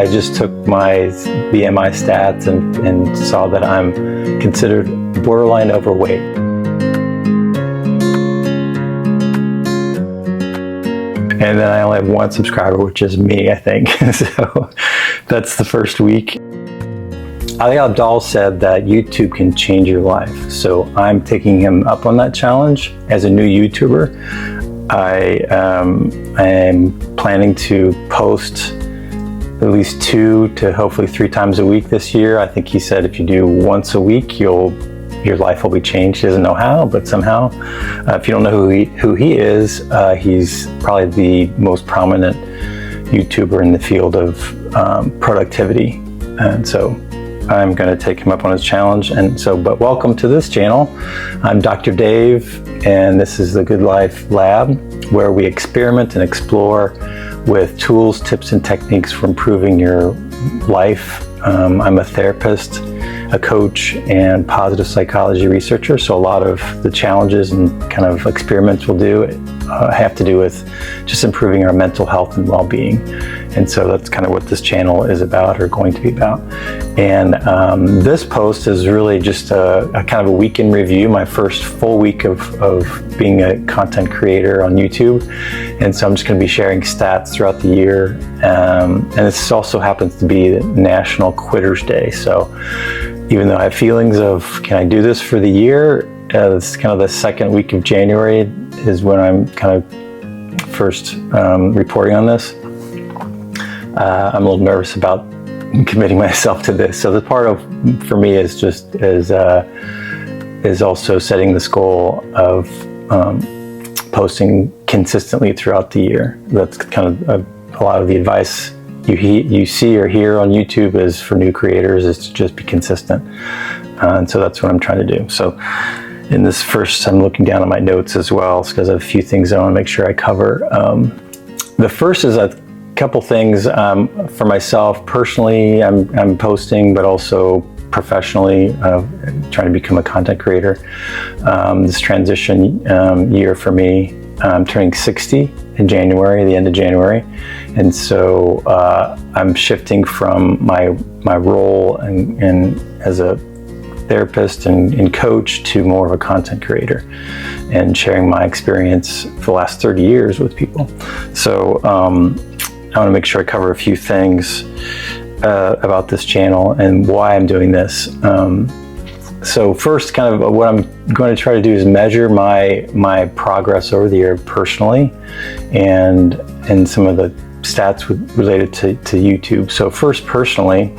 I just took my BMI stats and saw that I'm considered borderline overweight. And then I only have one subscriber, which is me, I think. So that's the first week. I think Abdaal said that YouTube can change your life. So I'm taking him up on that challenge as a new YouTuber. I am planning to post at least 2 to hopefully 3 times a week this year. I think he said if you do once a week, your life will be changed. He doesn't know how, but somehow. If you don't know who he is, he's probably the most prominent YouTuber in the field of productivity. And so I'm going to take him up on his challenge. But welcome to this channel. I'm Dr. Dave, and this is the Good Life Lab, where we experiment and explore with tools, tips, and techniques for improving your life. I'm a therapist, a coach, and positive psychology researcher. So a lot of the challenges and kind of experiments we'll do have to do with just improving our mental health and well-being. And so that's kind of what this channel is about, or going to be about. And this post is really just a kind of a week in review, my first full week of being a content creator on YouTube. And so I'm just going to be sharing stats throughout the year. And this also happens to be National Quitters Day. So even though I have feelings of, can I do this for the year? It's kind of the second week of January is when I'm kind of first reporting on this. I'm a little nervous about committing myself to this. So the part of, for me, is also setting this goal of posting consistently throughout the year. That's kind of a lot of the advice you see or hear on YouTube is for new creators is to just be consistent. And so that's what I'm trying to do. So in this first, I'm looking down at my notes as well, because I have a few things I want to make sure I cover. The first is a couple things for myself personally. I'm posting, but also professionally, trying to become a content creator. This transition year for me, I'm turning 60 in January, the end of January, and so I'm shifting from my role and as a therapist and coach to more of a content creator, and sharing my experience for the last 30 years with people. So I want to make sure I cover a few things about this channel and why I'm doing this. So first, kind of what I'm going to try to do is measure my progress over the year personally, and some of the stats related to YouTube. So first, personally,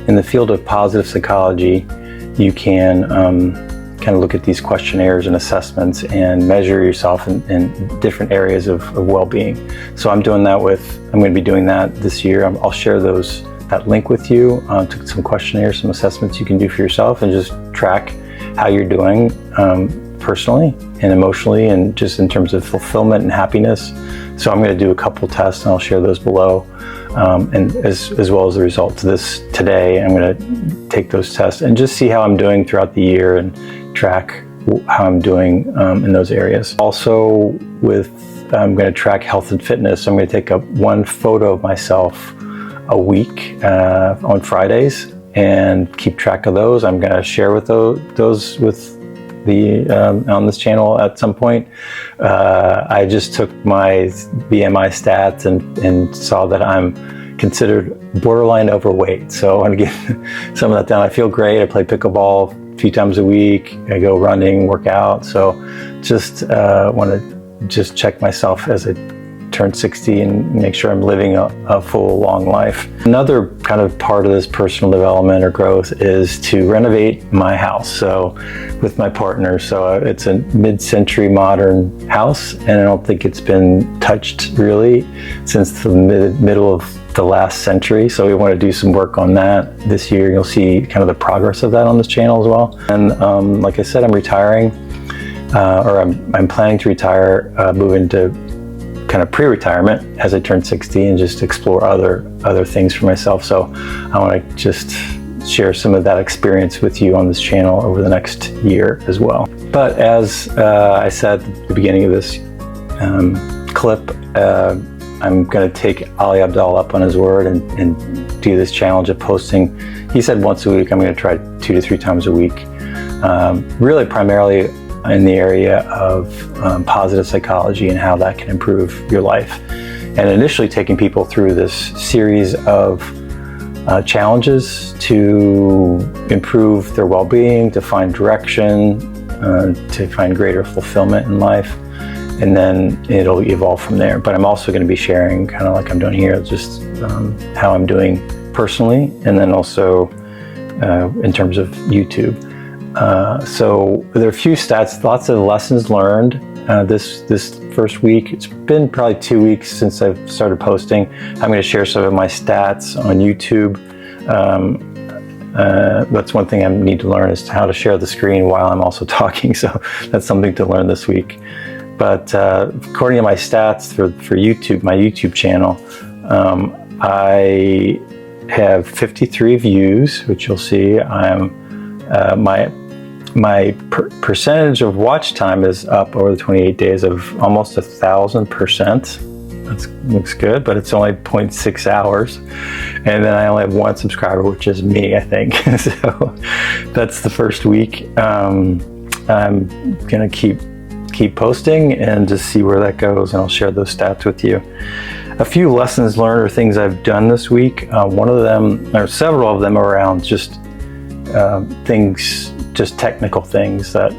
in the field of positive psychology, you can kind of look at these questionnaires and assessments and measure yourself in different areas of well-being. So I'm going to be doing that this year. I'll share that link with you to some questionnaires, some assessments you can do for yourself, and just track how you're doing personally and emotionally, and just in terms of fulfillment and happiness. So I'm going to do a couple tests, and I'll share those below. And as well as the results of this today, I'm going to take those tests and just see how I'm doing throughout the year and track how I'm doing in those areas. Also, I'm going to track health and fitness. So I'm going to take one photo of myself a week on Fridays and keep track of those. I'm going to share with those with on this channel at some point. I just took my BMI stats and saw that I'm considered borderline overweight. So I want to get some of that down. I feel great. I play pickleball a few times a week. I go running, work out. So just want to just check myself as I turn 60 and make sure I'm living a full, long life. Another kind of part of this personal development or growth is to renovate my house. So with my partner, so it's a mid-century modern house, and I don't think it's been touched really since the middle of the last century. So we want to do some work on that this year. You'll see kind of the progress of that on this channel as well. And like I said, I'm retiring, or I'm planning to retire, move into kind of pre-retirement as I turn 60, and just explore other things for myself. So I want to just share some of that experience with you on this channel over the next year as well. But as I said at the beginning of this clip, I'm going to take Ali Abdaal up on his word and do this challenge of posting. He said once a week. I'm going to try 2 to 3 times a week. Really primarily in the area of positive psychology and how that can improve your life. And initially taking people through this series of challenges to improve their well-being, to find direction, to find greater fulfillment in life. And then it'll evolve from there. But I'm also going to be sharing, kind of like I'm doing here, just how I'm doing personally, and then also in terms of YouTube. So there are a few stats, lots of lessons learned this first week. It's been probably 2 weeks since I've started posting. I'm going to share some of my stats on YouTube. That's one thing I need to learn, is how to share the screen while I'm also talking. So that's something to learn this week. But according to my stats for YouTube, my YouTube channel, I have 53 views, which you'll see. My percentage of watch time is up over the 28 days of almost 1,000%. That looks good, but it's only 0.6 hours. And then I only have 1 subscriber, which is me, I think. So that's the first week. I'm gonna keep posting and just see where that goes, and I'll share those stats with you. A few lessons learned or things I've done this week. One of them, or several of them, around just things, just technical things that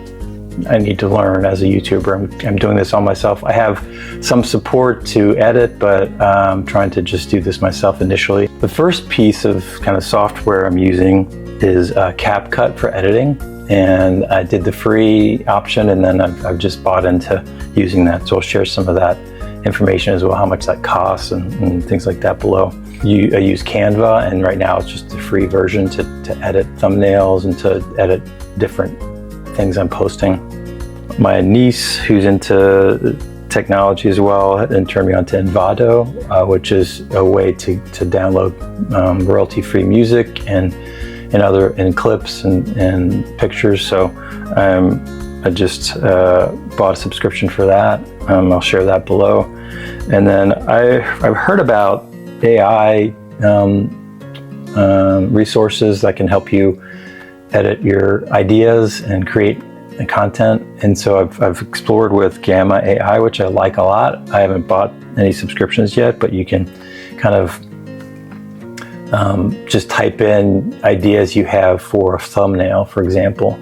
I need to learn as a YouTuber. I'm doing this all myself. I have some support to edit, but I'm trying to just do this myself initially. The first piece of kind of software I'm using is CapCut for editing. And I did the free option, and then I've just bought into using that. So I'll share some of that information as well, how much that costs and things like that below. I use Canva, and right now it's just the free version to edit thumbnails and to edit different things I'm posting. My niece, who's into technology as well, and turned me on to Envato, which is a way to download royalty-free music and clips and pictures. So I just bought a subscription for that. I'll share that below. And then I've heard about AI resources that can help you edit your ideas and create content. And so I've explored with Gamma AI, which I like a lot. I haven't bought any subscriptions yet, but you can kind of just type in ideas you have for a thumbnail, for example,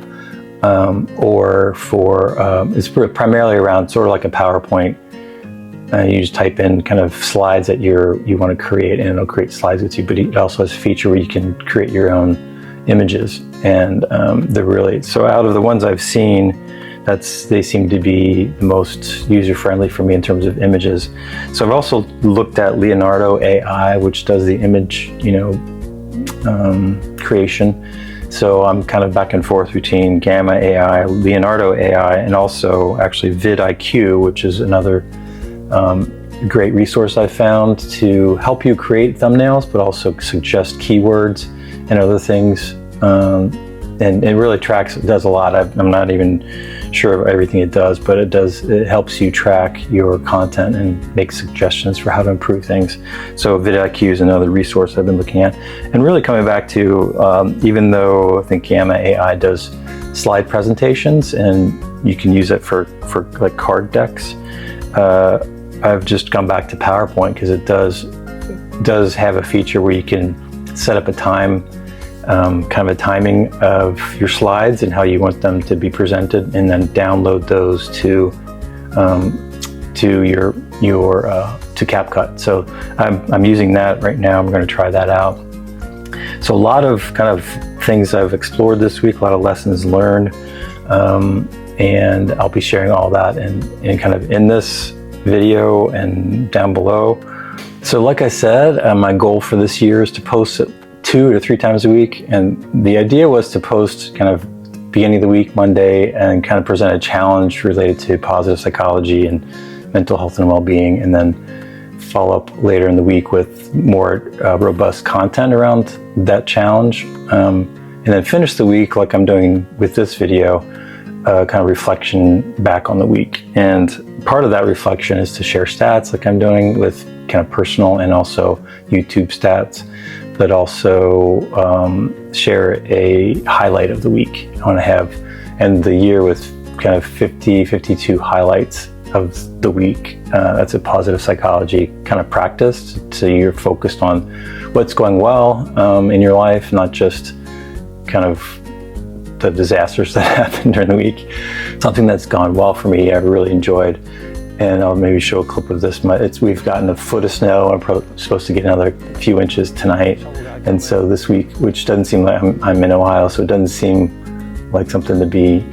or for, it's primarily around sort of like a PowerPoint. You just type in kind of slides that you want to create, and it'll create slides with you. But it also has a feature where you can create your own images, and they're really, so out of the ones I've seen, they seem to be the most user-friendly for me in terms of images. So I've also looked at Leonardo AI, which does the image, creation. So I'm kind of back and forth between Gamma AI, Leonardo AI, and also actually vidIQ, which is another great resource I found to help you create thumbnails, but also suggest keywords and other things. And it really tracks, it does a lot. I'm not even sure of everything it does, but it helps you track your content and make suggestions for how to improve things. So vidIQ is another resource I've been looking at. And really coming back to, even though I think Gamma AI does slide presentations and you can use it for like card decks, I've just gone back to PowerPoint because it does have a feature where you can set up a time, kind of a timing of your slides and how you want them to be presented, and then download those to CapCut. So I'm using that right now. I'm going to try that out. So a lot of kind of things I've explored this week, a lot of lessons learned, and I'll be sharing all that in kind of in this video and down below. So like I said, my goal for this year is to post 2 to 3 times a week, and the idea was to post kind of beginning of the week, Monday, and kind of present a challenge related to positive psychology and mental health and well-being, and then follow up later in the week with more robust content around that challenge, and then finish the week like I'm doing with this video kind of reflection back on the week. And part of that reflection is to share stats like I'm doing with kind of personal and also YouTube stats, but also share a highlight of the week. I want to end the year with kind of 52 highlights of the week. That's a positive psychology kind of practice. So you're focused on what's going well in your life, not just kind of the disasters that happened during the week. Something that's gone well for me, I've really enjoyed, and I'll maybe show a clip of this. We've gotten a foot of snow. I'm supposed to get another few inches tonight, and so this week, which doesn't seem like I'm in Ohio, so it doesn't seem like something to be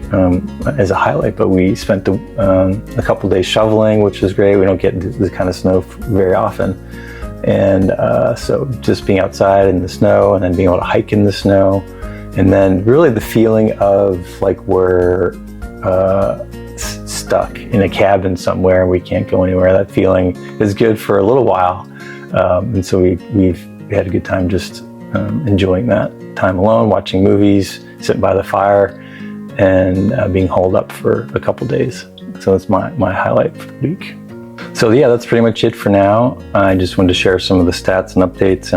as a highlight, but we spent a couple days shoveling, which is great. We don't get this kind of snow very often, and so just being outside in the snow and then being able to hike in the snow. And then really the feeling of like we're stuck in a cabin somewhere and we can't go anywhere. That feeling is good for a little while. And so we've had a good time just enjoying that time alone, watching movies, sitting by the fire, and being holed up for a couple days. So that's my highlight for the week. So yeah, that's pretty much it for now. I just wanted to share some of the stats and updates,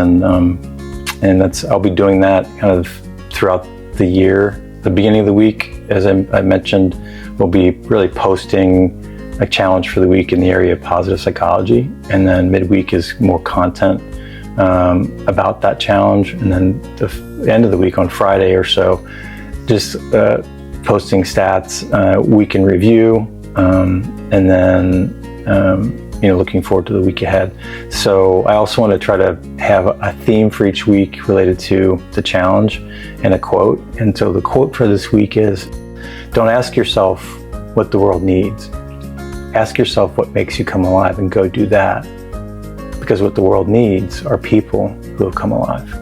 and I'll be doing that kind of throughout the year. The beginning of the week, as I mentioned, we'll be really posting a challenge for the week in the area of positive psychology, and then midweek is more content about that challenge, and then the end of the week on Friday or so, just posting stats, week in review, and then looking forward to the week ahead. So I also want to try to have a theme for each week related to the challenge and a quote. And so the quote for this week is, don't ask yourself what the world needs. Ask yourself what makes you come alive and go do that. Because what the world needs are people who have come alive.